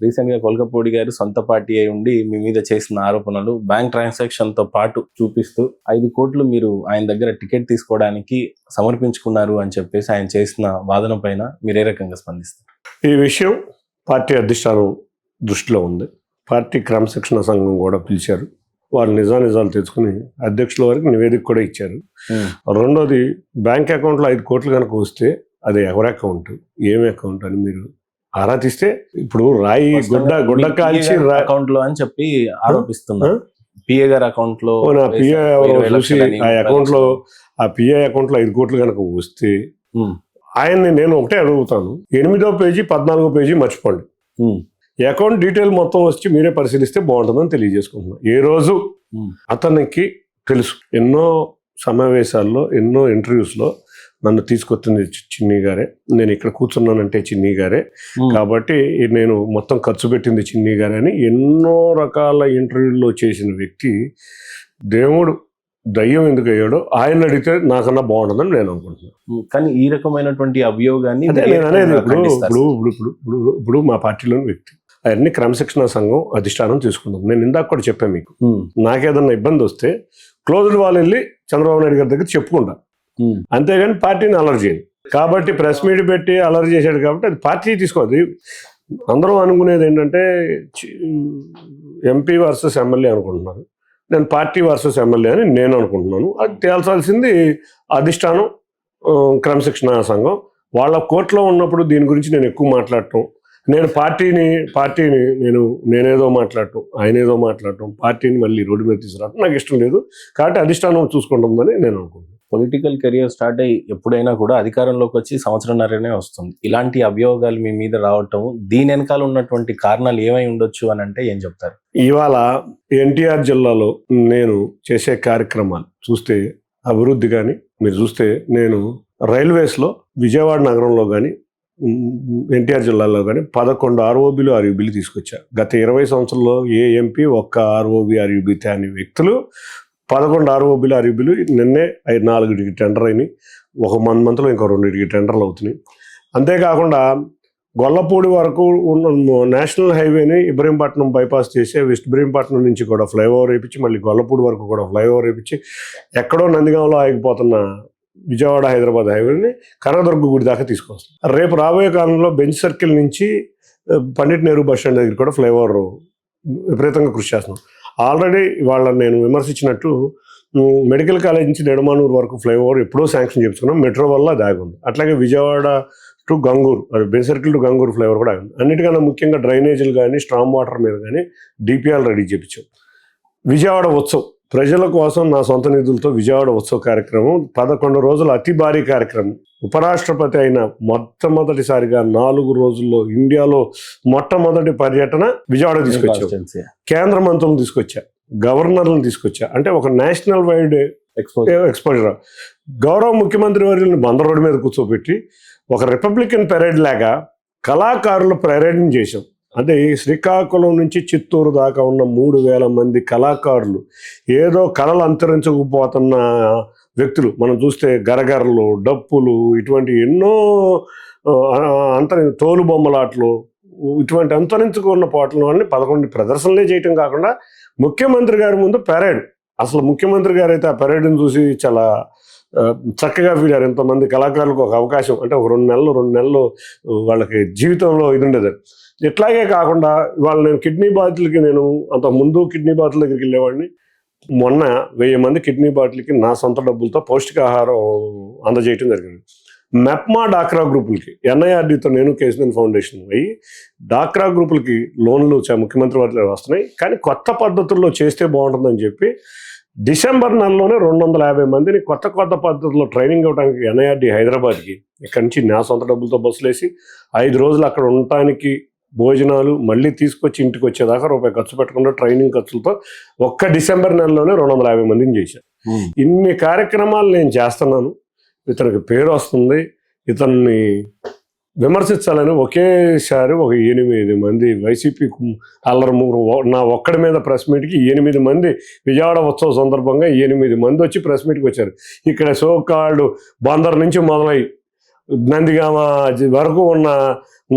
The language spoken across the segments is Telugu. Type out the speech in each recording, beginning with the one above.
రీసెంట్ గా కొల్కపూడి గారు సొంత పార్టీ అయి ఉండి మీ మీద చేసిన ఆరోపణలు బ్యాంక్ ట్రాన్సాక్షన్ తో పాటు చూపిస్తూ 5 కోట్లు మీరు ఆయన దగ్గర టికెట్ తీసుకోవడానికి సమర్పించుకున్నారు అని చెప్పేసి ఆయన చేసిన వాదన పైన మీరు ఏ రకంగా స్పందిస్తారు? ఈ విషయం పార్టీ అధిష్టానం దృష్టిలో ఉంది. పార్టీ క్రమశిక్షణ సంఘం కూడా పిలిచారు. వాళ్ళు నిజాలు తెలుసుకుని అధ్యక్షుల వరకు నివేదిక కూడా ఇచ్చారు. రెండోది, బ్యాంక్ అకౌంట్లో 5 కోట్లు కనుక వస్తే అది ఎవరి అకౌంట్, ఏమి అకౌంట్ అని మీరు ఆరా తీస్తే, ఇప్పుడు రాయి గుడ్డ కాల్చి అకౌంట్ లో అని చెప్పి ఆరోపిస్తున్నారు. పిఏ గారి అకౌంట్ లో పిఏ ఎవరో చూసి ఆ అకౌంట్ లో 5 కోట్లు కనుక వస్తే ఆయన్ని నేను ఒకటే అడుగుతాను, 8వ పేజీ 14వ పేజీ మర్చిపోండి. అకౌంట్ డీటెయిల్ మొత్తం వచ్చి మీరే పరిశీలిస్తే బాగుంటుందని తెలియజేసుకుంటున్నాను. ఏ రోజు అతనికి తెలుసు, ఎన్నో సమావేశాల్లో ఎన్నో ఇంటర్వ్యూస్లో నన్ను తీసుకొచ్చింది చిన్ని గారే, నేను ఇక్కడ కూర్చున్నానంటే చిన్ని గారే, కాబట్టి నేను మొత్తం ఖర్చు పెట్టింది చిన్ని గారే అని ఎన్నో రకాల ఇంటర్వ్యూల్లో చేసిన వ్యక్తి దేవుడు దయ్యం ఎందుకు అయ్యాడో ఆయన అడిగితే నాకన్నా బాగుంటుందని నేను అనుకుంటున్నాను. కానీ ఈ రకమైనటువంటి అభియోగాన్ని నేను అనేది ఇప్పుడు మా పార్టీలోని వ్యక్తి అవన్నీ క్రమశిక్షణ సంఘం అధిష్టానం తీసుకుంటాం. నేను ఇందాక కూడా చెప్పాను మీకు, నాకేదన్నా ఇబ్బంది వస్తే క్లోజ్డ్ వాళ్ళు వెళ్ళి చంద్రబాబు నాయుడు గారి దగ్గర చెప్పుకుంటా, అంతేగాని పార్టీని అలర్ట్ చేయండి. కాబట్టి ప్రెస్ మీట్ పెట్టి అలర్ట్ చేశాడు కాబట్టి అది పార్టీ తీసుకోవాలి. అందరూ అనుకునేది ఏంటంటే ఎంపీ వర్సెస్ ఎమ్మెల్యే అనుకుంటున్నారు, నేను పార్టీ వర్సెస్ ఎమ్మెల్యే అని నేను అనుకుంటున్నాను. అది తేల్చాల్సింది అధిష్టానం, క్రమశిక్షణ సంఘం. వాళ్ళ కోర్టులో ఉన్నప్పుడు దీని గురించి నేను ఎక్కువ మాట్లాడటం, నేను పార్టీని నేనేదో మాట్లాడటం, ఆయన ఏదో మాట్లాడటం, పార్టీని మళ్ళీ రోడ్డు మీద తీసుకురావటం నాకు ఇష్టం లేదు. కాబట్టి అధిష్టానం చూసుకుంటుందని నేను అనుకుంటున్నాను. పొలిటికల్ కెరియర్ స్టార్ట్ అయ్యి ఎప్పుడైనా కూడా అధికారంలోకి వచ్చి 1.5 సంవత్సరంన్నరనే వస్తుంది. ఇలాంటి అభియోగాలు మీ మీద రావటం, దీని వెనకాల ఉన్నటువంటి కారణాలు ఏమై ఉండొచ్చు అని అంటే ఏం చెప్తారు? ఇవాళ ఎన్టీఆర్ జిల్లాలో నేను చేసే కార్యక్రమాలు చూస్తే, అభివృద్ధి కానీ మీరు చూస్తే, నేను రైల్వేస్లో విజయవాడ నగరంలో కానీ ఎన్టీఆర్ జిల్లాలో కానీ 11 ROBలు RUBలు తీసుకొచ్చా. గత 20 సంవత్సరాల్లో ఏ ఎంపీ ఒక్క ROB RUB తేని వ్యక్తులు 11 ROBలు RUBలు నిన్నే 4 టెండర్ అయినాయి. ఒక మంత్లో ఇంకో 2 టెండర్లు అవుతున్నాయి. అంతేకాకుండా గొల్లపూడి వరకు ఉన్న నేషనల్ హైవేని ఇబ్రహీంపట్నం బైపాస్ చేసి వెస్ట్ ఇబ్రహీంపట్నం నుంచి కూడా ఫ్లైఓవర్ వేయించి మళ్ళీ గొల్లపూడి వరకు కూడా ఫ్లైఓవర్ వేయించి ఎక్కడో నందిగాంలో ఆగిపోతున్న విజయవాడ హైదరాబాద్ హైవేని కనకదుర్గ గుడి దాకా తీసుకొస్తాం. రేపు రాబోయే కాలంలో బెంచ్ సర్కిల్ నుంచి పండిట్ నెహ్రూ బస్ స్టాండ్ దగ్గర కూడా ఫ్లైఓవర్ విపరీతంగా కృషి చేస్తున్నాం. ఆల్రెడీ వాళ్ళని నేను విమర్శించినట్టు మెడికల్ కాలేజ్ నుంచి నెడమానూరు వరకు ఫ్లైఓవర్ ఎప్పుడో శాంక్షన్ చేయించుకున్నాం, మెట్రో వల్ల దాగి ఉంది. అట్లాగే Vijayawada to Gangur, bench circle to Gangur flyover కూడా ఆగింది. అన్నిటికన్నా ముఖ్యంగా డ్రైనేజీలు కానీ స్ట్రామ్ వాటర్ మీద కానీ DPR రెడీ చేయించాం. విజయవాడ ఉత్సవ్ ప్రజల కోసం నా సొంత నిధులతో విజయవాడ ఉత్సవ కార్యక్రమం 11 రోజుల అతి భారీ కార్యక్రమం. ఉపరాష్ట్రపతి అయిన మొట్టమొదటిసారిగా 4 రోజుల్లో ఇండియాలో మొట్టమొదటి పర్యటన విజయవాడ తీసుకొచ్చా. కేంద్ర మంత్రులను తీసుకొచ్చా, గవర్నర్లను తీసుకొచ్చా. అంటే ఒక నేషనల్ వైడ్ ఎక్స్పోజర్. గౌరవ ముఖ్యమంత్రి వర్యులను బందర్ రోడ్డు మీద కూర్చోబెట్టి ఒక రిపబ్లికన్ పెరేడ్ లాగా కళాకారుల పెరేడ్ని చేశాం. అంటే శ్రీకాకుళం నుంచి చిత్తూరు దాకా ఉన్న 3,000 మంది కళాకారులు, ఏదో కళలు అంతరించకపోతున్న వ్యక్తులు. మనం చూస్తే గరగరలు, డప్పులు, ఇటువంటి ఎన్నో తోలు బొమ్మలాట్లు, ఇటువంటి అంతరించుకున్న పాటలు అన్ని 11 ప్రదర్శనలే చేయటం కాకుండా ముఖ్యమంత్రి గారి ముందు పెరేడ్. అసలు ముఖ్యమంత్రి గారు అయితే ఆ పెరేడ్ని చూసి చాలా చక్కగా ఫీల్ అయ్యారు. ఎంతమంది కళాకారులకు ఒక అవకాశం, అంటే ఒక 2 నెలలు వాళ్ళకి జీవితంలో ఇది ఉండేది. ఇట్లాగే కాకుండా వాళ్ళు నేను కిడ్నీ బాధితులకి, నేను అంతకుముందు కిడ్నీ బాధితుల దగ్గరికి వెళ్ళేవాడిని. మొన్న 1000 మంది కిడ్నీ బాధితులకి నా సొంత డబ్బులతో పౌష్టికాహారం అందజేయటం జరిగింది. మెప్మా డాక్రా గ్రూపులకి NIRDతో నేను కేసీఎన్ ఫౌండేషన్ అయ్యి డాక్రా గ్రూపులకి లోన్లు ముఖ్యమంత్రి వారిలో వస్తున్నాయి. కానీ కొత్త పద్ధతుల్లో చేస్తే బాగుంటుందని చెప్పి డిసెంబర్ నెలలోనే 250 మందిని కొత్త పద్ధతుల్లో ట్రైనింగ్ ఇవ్వడానికి NIRD హైదరాబాద్కి ఇక్కడి నుంచి నా సొంత డబ్బులతో బస్సులు వేసి 5 రోజులు అక్కడ ఉండటానికి భోజనాలు మళ్ళీ తీసుకొచ్చి ఇంటికి వచ్చేదాకా రూపాయి ఖర్చు పెట్టకుండా ట్రైనింగ్ ఖర్చులతో ఒక్క డిసెంబర్ నెలలోనే 250 మందిని చేశాను. ఇన్ని కార్యక్రమాలు నేను చేస్తున్నాను. ఇతనికి పేరు వస్తుంది, ఇతన్ని విమర్శించాలని ఒకేసారి ఒక 8 మంది వైసీపీ అల్లరమూరు నా ఒక్కడి మీద ప్రెస్ మీట్కి 8 మంది విజయవాడ ఉత్సవ సందర్భంగా 8 మంది వచ్చి ప్రెస్ మీట్కి వచ్చారు. ఇక్కడ సోకాళ్ళు బందర్ నుంచి మొదలై నందిగామ వరకు ఉన్న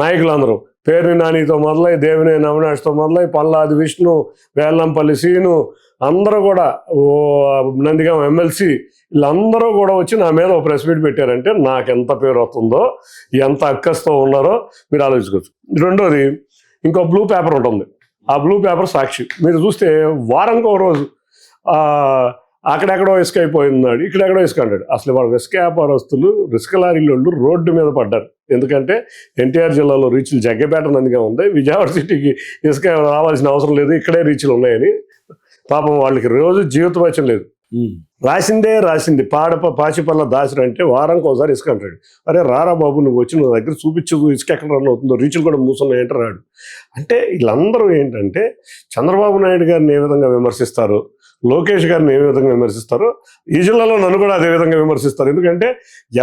నాయకులందరూ పేరుని నానితో మొదలై దేవినేని అవినాష్తో మొదలై పల్లాది విష్ణు, వేల్లంపల్లి సీను అందరూ కూడా నందిగామ ఎమ్మెల్సీ వీళ్ళందరూ కూడా వచ్చి నా మీద ఒక ప్రెస్ మీట్ పెట్టారంటే నాకు ఎంత పేరు వస్తుందో, ఎంత అక్కస్తో ఉన్నారో మీరు ఆలోచించుకోవచ్చు. రెండోది, ఇంకో బ్లూ పేపర్ ఉంటుంది. ఆ బ్లూ పేపర్ సాక్షి. మీరు చూస్తే వారానికి ఒక రోజు అక్కడెక్కడో ఇసుక అయిపోయిందాడు, ఇక్కడెక్కడో ఇసుక అంటాడు. అసలు వాళ్ళు ఇసుక వ్యాపారస్తులు, ఇసుక లారీలు రోడ్డు మీద పడ్డారు. ఎందుకంటే ఎన్టీఆర్ జిల్లాలో రీచ్లు జగ్గపేట నందిగా ఉంది, విజయవాడ సిటీకి ఇసుక రావాల్సిన అవసరం లేదు, ఇక్కడే రీచ్లు ఉన్నాయని పాపం వాళ్ళకి రోజు జీవితం లేదు. రాసింది పాచిపల్ల దాసుడు అంటే వారానికి ఒకసారి ఇసుక అంటాడు. అరే రారా బాబు, నువ్వు వచ్చి నువ్వు దగ్గర చూపించు, ఇసుక ఎక్కడ రన్ అవుతుందో, రీచ్లు కూడా మూసున్నాయంటే రాడు. అంటే వీళ్ళందరూ ఏంటంటే చంద్రబాబు నాయుడు గారిని ఏ విధంగా విమర్శిస్తారు, లోకేష్ గారిని ఏ విధంగా విమర్శిస్తారో ఈ జిల్లాలో నన్ను కూడా అదే విధంగా విమర్శిస్తారు. ఎందుకంటే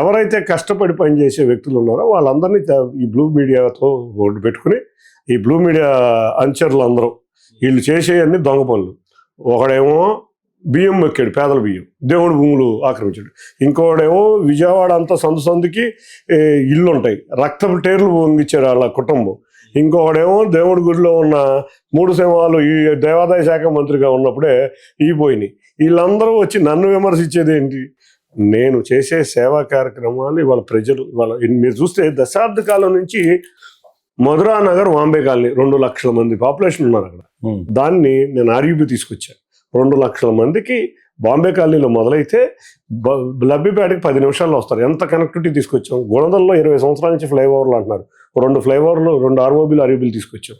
ఎవరైతే కష్టపడి పనిచేసే వ్యక్తులు ఉన్నారో వాళ్ళందరినీ ఈ బ్లూ మీడియాతో ఓటు పెట్టుకుని, ఈ బ్లూ మీడియా అనుచరులు అందరూ వీళ్ళు చేసేవన్నీ దొంగ పనులు. ఒకడేమో బియ్యం ఎక్కాడు, పేదల బియ్యం, దేవుడి భూములు ఆక్రమించాడు. ఇంకోడేమో విజయవాడ అంతా సందుకి ఇల్లు ఉంటాయి, రక్తపు టేర్లు పొంగిచ్చాడు వాళ్ళ కుటుంబం. ఇంకొకడేమో దేవుడి గుడిలో ఉన్న 3 సింహాలు ఈ దేవాదాయ శాఖ మంత్రిగా ఉన్నప్పుడే పోయినాయి. వీళ్ళందరూ వచ్చి నన్ను విమర్శించేది ఏంటి? నేను చేసే సేవా కార్యక్రమాలు ఇవాళ ప్రజలు మీరు చూస్తే దశాబ్ద కాలం నుంచి మధురా నగర్, వాంబే కాలనీ 2 లక్షల మంది పాపులేషన్ ఉన్నారు అక్కడ. దాన్ని నేను ఆర్యూబీ తీసుకొచ్చాను. 2 లక్షల మందికి బాంబే కాలనీలో మొదలైతే లబ్బిపేటకి 10 నిమిషాల్లో వస్తారు. ఎంత కనెక్టివిటీ తీసుకొచ్చాం. గుణదల్లో 20 సంవత్సరాల నుంచి ఫ్లైఓవర్లు అంటున్నారు. 2 ఫ్లైఓవర్లు, 2 ఆర్యూబీలు తీసుకొచ్చాం.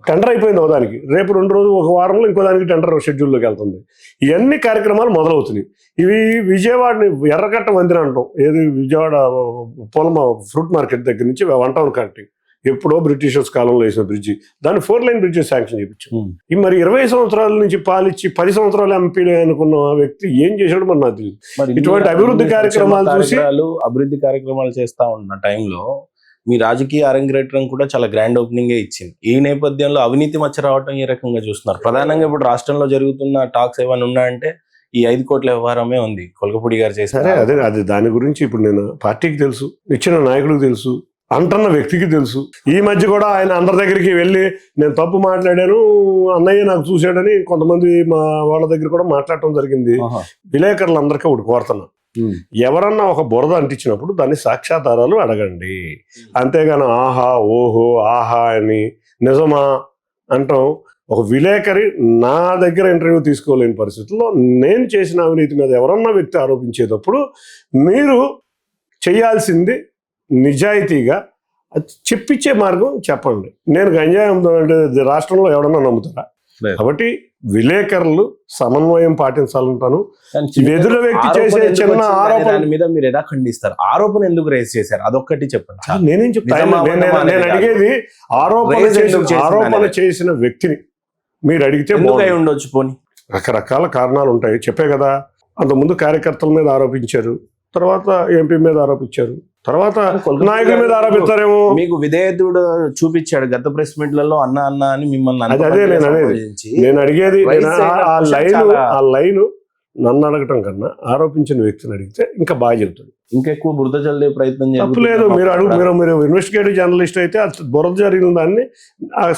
టెండర్ అయిపోయింది ఒకదానికి, రేపు 2 రోజులు, ఒక వారంలో ఇంకో దానికి టెండర్ షెడ్యూల్లోకి వెళ్తుంది. ఇవన్నీ కార్యక్రమాలు మొదలవుతున్నాయి. ఇవి విజయవాడని ఎర్రగట్ట వంతెన అంటాం. ఏది విజయవాడ ఫ్రూట్ మార్కెట్ దగ్గర నుంచి 1 టౌన్ కనెక్టింగ్, ఎప్పుడో బ్రిటిషర్స్ కాలంలో వేసిన బ్రిడ్జి, దాన్ని 4 లైన్ బ్రిడ్జి శాంక్షన్ చేయించాం. ఈ మరి 20 సంవత్సరాల నుంచి పాలిచ్చి 10 సంవత్సరాలు ఎంపీ అనుకున్న వ్యక్తి ఏం చేశాడు మరి నాకు తెలియదు. ఇటువంటి అభివృద్ధి కార్యక్రమాలు చూసి అభివృద్ధి కార్యక్రమాలు చేస్తా ఉన్న టైంలో మీ రాజకీయ అరంగేట్రం కూడా చాలా గ్రాండ్ ఓపెనింగే ఇచ్చింది. ఈ నేపథ్యంలో అవినీతి మచ్చ రావటం ఏ రకంగా చూస్తున్నారు? ప్రధానంగా ఇప్పుడు రాష్ట్రంలో జరుగుతున్న టాక్స్ ఏమైనా ఉన్నాయంటే ఈ 5 కోట్ల వ్యవహారమే ఉంది, కొలకపూడి గారు చేశారు. అదే దాని గురించి ఇప్పుడు నేను పార్టీకి తెలుసు, ఇచ్చిన నాయకుడికి తెలుసు, అంటున్న వ్యక్తికి తెలుసు. ఈ మధ్య కూడా ఆయన అందరి దగ్గరికి వెళ్ళి నేను తప్పు మాట్లాడాను, అన్నయ్య నాకు చూశాడని కొంతమంది మా వాళ్ళ దగ్గర కూడా మాట్లాడటం జరిగింది. విలేకరులందరికీ ఒకటి కోరుతున్నాను, ఎవరన్నా ఒక బురద అంటించినప్పుడు దాన్ని సాక్ష్యాధారాలు అడగండి. అంతేగాని ఆహా ఓహో ఆహా అని నిజమా అంటాం. ఒక విలేకరి నా దగ్గర ఇంటర్వ్యూ తీసుకోలేని పరిస్థితుల్లో నేను చేసిన అవినీతి మీద ఎవరన్నా వ్యక్తి ఆరోపించేటప్పుడు మీరు చేయాల్సింది నిజాయితీగా చెప్పించే మార్గం చెప్పండి. నేను గంజాయి అమ్ముతానంటే రాష్ట్రంలో ఎవడన్నా నమ్ముతారా? కాబట్టి విలేకరులు సమన్వయం పాటించాలంటాను. ఎదురు వ్యక్తి చేసే చిన్న ఆరోపణ మీద మీరు ఎలా ఖండిస్తారు? ఆరోపణ ఎందుకు రేజ్ చేశారు అదొక్కటి చెప్పండి. నేనేం చెప్తాను, నేను అడిగేది ఆరోపణ చేసిన వ్యక్తిని మీరు అడిగితే ఉండొచ్చు. పోనీ రకరకాల కారణాలు ఉంటాయి, చెప్పే కదా. అంతకుముందు కార్యకర్తల మీద ఆరోపించారు, తర్వాత ఎంపీ మీద ఆరోపించారు, తర్వాత నాయకుల మీద ఆరోపిస్తారేమో. మీకు విధేయతుడు చూపించాడు గత ప్రెస్ మీట్లలో అన్న అన్న అని మిమ్మల్ని. అదే నేను అడిగేది. ఆ లైన్ నన్ను అడగటం కన్నా ఆరోపించిన వ్యక్తిని అడిగితే ఇంకా బాగా చెబుతాడు. ఇంకెక్కువ బురద చల్లే ప్రయత్నం తప్పులేదు. మీరు ఇన్వెస్టిగేటివ్ జర్నలిస్ట్ అయితే బురద జరిగిన దాన్ని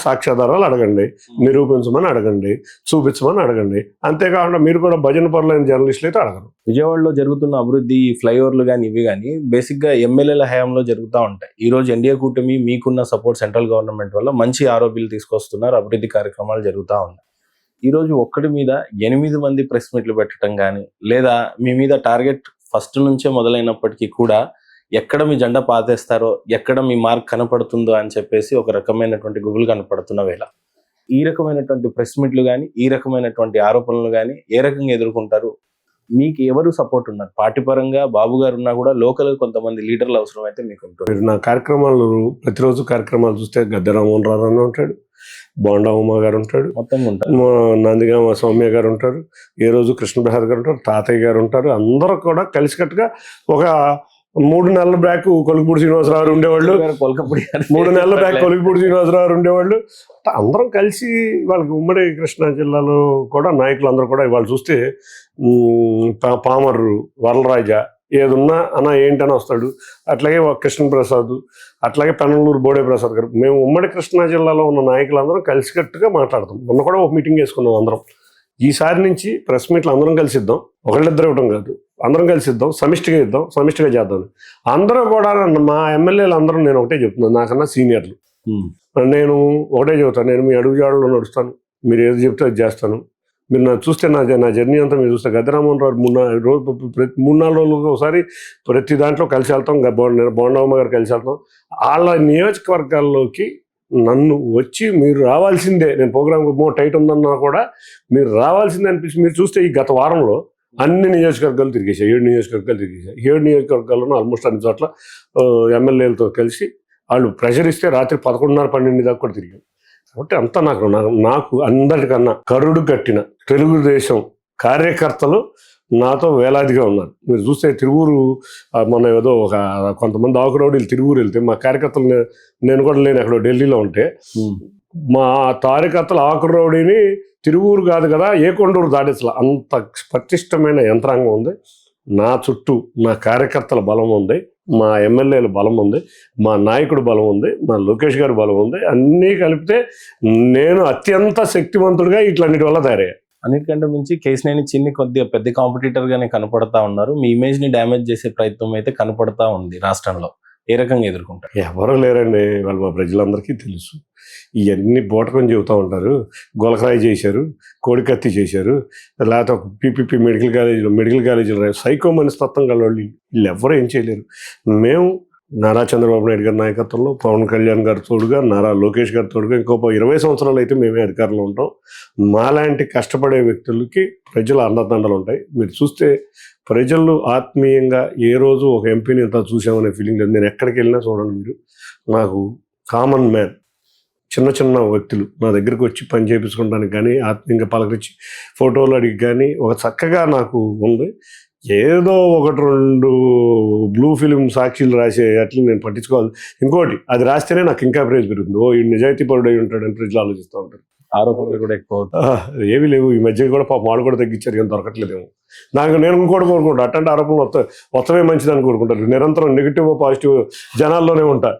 సాక్ష్యాధారాలు అడగండి, నిరూపించమని అడగండి, చూపించమని అడగండి. అంతేకాకుండా మీరు కూడా భజన పరులైన జర్నలిస్టులు అయితే అడగరు. విజయవాడలో జరుగుతున్న అభివృద్ధి, ఫ్లైఓవర్లు కానీ ఇవి కానీ బేసిక్ గా ఎమ్మెల్యేల హయాంలో జరుగుతూ ఉంటాయి. ఈ రోజు ఎన్డీఏ కూటమి మీకున్న సపోర్ట్ సెంట్రల్ గవర్నమెంట్ వల్ల మంచి ఆరోపణలు తీసుకొస్తున్నారు, అభివృద్ధి కార్యక్రమాలు జరుగుతూ ఉన్నాయి. ఈ రోజు ఒక్కడి మీద 8 మంది ప్రెస్ మీట్లు పెట్టడం కానీ, లేదా మీ మీద టార్గెట్ ఫస్ట్ నుంచే మొదలైనప్పటికీ కూడా ఎక్కడ మీ జెండా పాతేస్తారో, ఎక్కడ మీ మార్క్ కనపడుతుందో అని చెప్పేసి ఒక రకమైనటువంటి గుబులు కనపడుతున్న వేళ ఈ రకమైనటువంటి ప్రెస్ మీట్లు కానీ, ఈ రకమైనటువంటి ఆరోపణలు కానీ ఏ రకంగా ఎదుర్కొంటారు? మీకు ఎవరు సపోర్ట్ ఉన్నారు? పార్టీ పరంగా బాబు గారు ఉన్నా కూడా లోకల్ కొంతమంది లీడర్లు అవసరం అయితే మీకు ఉంటుంది. నా కార్యక్రమాలు ప్రతిరోజు కార్యక్రమాలు చూస్తే గద్దె రామ్మోహన్ రావు అని ఉంటాడు, బోండా ఉమా గారు ఉంటాడు, మొత్తంగా ఉంటారు, నందిగామ సౌమ్య గారు ఉంటారు, ఏ రోజు కృష్ణప్రసాద్ గారు ఉంటారు, తాతయ్య గారు ఉంటారు. అందరూ కూడా కలిసికట్టుగా ఒక 3 నెలల బ్యాక్ కొలికపూడి శ్రీనివాసరావు ఉండేవాళ్ళు, 3 నెలల బ్యాక్ కొలికపూడి శ్రీనివాసరావు ఉండేవాళ్ళు. అందరం కలిసి వాళ్ళకి ఉమ్మడి కృష్ణా జిల్లాలో కూడా నాయకులు అందరూ కూడా ఇవాళ చూస్తే పామర్రు, వరలరాజ, ఏదున్నా అన్న ఏంటని వస్తాడు. అట్లాగే ఒక కృష్ణప్రసాద్, అట్లాగే పెనమలూరు బోడే ప్రసాద్ గారు. మేము ఉమ్మడి కృష్ణా జిల్లాలో ఉన్న నాయకులందరం కలిసికట్టుగా మాట్లాడతాం. మొన్న కూడా ఒక మీటింగ్ వేసుకున్నాం అందరం. ఈసారి నుంచి ప్రెస్ మీట్లు అందరం కలిసిద్దాం, ఒకళ్ళిద్దరు ఇవ్వడం కాదు, అందరం కలిసిద్దాం, సమిష్టిగా ఇద్దాం, సమిష్టిగా చేద్దాం. అందరూ కూడా మా ఎమ్మెల్యేలు అందరూ నేను ఒకటే చెప్తున్నాను, నాకన్నా సీనియర్లు. నేను ఒకటే చెబుతాను, నేను మీ అడుగుజాడలో నడుస్తాను, మీరు ఏది చెప్తే అది చేస్తాను. మీరు నా చూస్తే నా జర్నీ అంతా మీరు చూస్తే గద్దరామోహన్ రావు ప్రతి 3-4 రోజులకు ఒకసారి ప్రతి దాంట్లో కలిసి వెళ్తాం. బోండమ్మ గారు కలిసి వెళ్తాం. వాళ్ళ నియోజకవర్గాల్లోకి నన్ను వచ్చి మీరు రావాల్సిందే, నేను ప్రోగ్రామ్ టైట్ ఉందన్నా కూడా మీరు రావాల్సిందే అనిపించి, మీరు చూస్తే ఈ గత వారంలో అన్ని నియోజకవర్గాలు తిరిగేసాయి. 7 నియోజకవర్గాలు తిరిగేసాయి. 7 నియోజకవర్గాల్లోనూ ఆల్మోస్ట్ అన్ని చోట్ల ఎమ్మెల్యేలతో కలిసి వాళ్ళు ప్రెషర్ ఇస్తే రాత్రి 11:30-12 దాకా కూడా తిరిగాం. కాబట్టి అంతా నాకు అందరికన్నా కరుడు కట్టిన తెలుగుదేశం కార్యకర్తలు నాతో వేలాదిగా ఉన్నారు. మీరు చూస్తే తిరువూరు మొన్న ఏదో కొంతమంది ఆకురౌడీలు తిరువూరు వెళ్తే మా కార్యకర్తలు, నేను కూడా లేని అక్కడ ఢిల్లీలో ఉంటే, మా కార్యకర్తలు ఆకురౌడీని తిరువూరు కాదు కదా ఏకొండూరు దాడేసలు అంత పటిష్టమైన యంత్రాంగం ఉంది. నా చుట్టూ నా కార్యకర్తల బలం ఉంది, మా ఎమ్మెల్యేల బలం ఉంది, మా నాయకుడు బలం ఉంది, మా లోకేష్ గారి బలం ఉంది. అన్నీ కలిపితే నేను అత్యంత శక్తివంతుడిగా ఇట్లన్నిటి వల్ల తయారయ్యా. అన్నిటికంటే మించి కేశినేని చిన్ని కొద్దిగా పెద్ద కాంపిటీటర్ గానే కనపడతా ఉన్నారు. మీ ఇమేజ్ ని డ్యామేజ్ చేసే ప్రయత్నం అయితే కనపడతా ఉంది రాష్ట్రంలో. ఏ రకంగా ఎదుర్కొంటారు? ఎవరు లేరండి, వాళ్ళు మా ప్రజలందరికీ తెలుసు. ఇవన్నీ బోటకం చెబుతూ ఉంటారు. గొలకరాయి చేశారు, కోడికత్తి చేశారు, లేకపోతే పీపీపీ మెడికల్ కాలేజీలో సైకో మనస్తత్వం గల వాళ్ళు వీళ్ళు ఎవరు ఏం చేయలేరు. మేము నారా చంద్రబాబు నాయుడు గారి నాయకత్వంలో, పవన్ కళ్యాణ్ గారి తోడుగా, నారా లోకేష్ గారి తోడుగా ఇంకో 20 సంవత్సరాలు అయితే మేమే అధికారంలో ఉంటాం. మాలాంటి కష్టపడే వ్యక్తులకి ప్రజల అండదండలు ఉంటాయి. మీరు చూస్తే ప్రజలు ఆత్మీయంగా ఏ రోజు ఒక ఎంపీని ఇంత చూసామనే ఫీలింగ్ లేదు. నేను ఎక్కడికి వెళ్ళినా చూడండి, మీరు నాకు కామన్ మ్యాన్, చిన్న వ్యక్తులు నా దగ్గరికి వచ్చి పని చేయించుకోవడానికి కానీ, ఆత్మీయంగా పలకరించి ఫోటోలు అడిగి కానీ ఒక చక్కగా నాకు ఉంది. ఏదో 1-2 బ్లూ ఫిలిం సాక్షులు రాసే అట్లా నేను పట్టించుకోవాలి. ఇంకోటి, అది రాస్తేనే నాకు ఇంకా ప్రైజ్ పెరుగుతుంది. ఈ నిజాయితీ పరుడై ఉంటాడని ప్రజలు ఆలోచిస్తూ ఉంటారు. ఆరోపణలు కూడా ఎక్కువ ఏమీ లేవు. ఈ మధ్య కూడా మాడు కూడా తగ్గించారు, ఏం దొరకట్లేదేమో. నేను ఇంకోటి కోరుకుంటా, అట్లాంటి ఆరోపణలు వస్తమే మంచిదని కోరుకుంటారు. నిరంతరం నెగిటివ్ పాజిటివ్ జనాల్లోనే ఉంటా.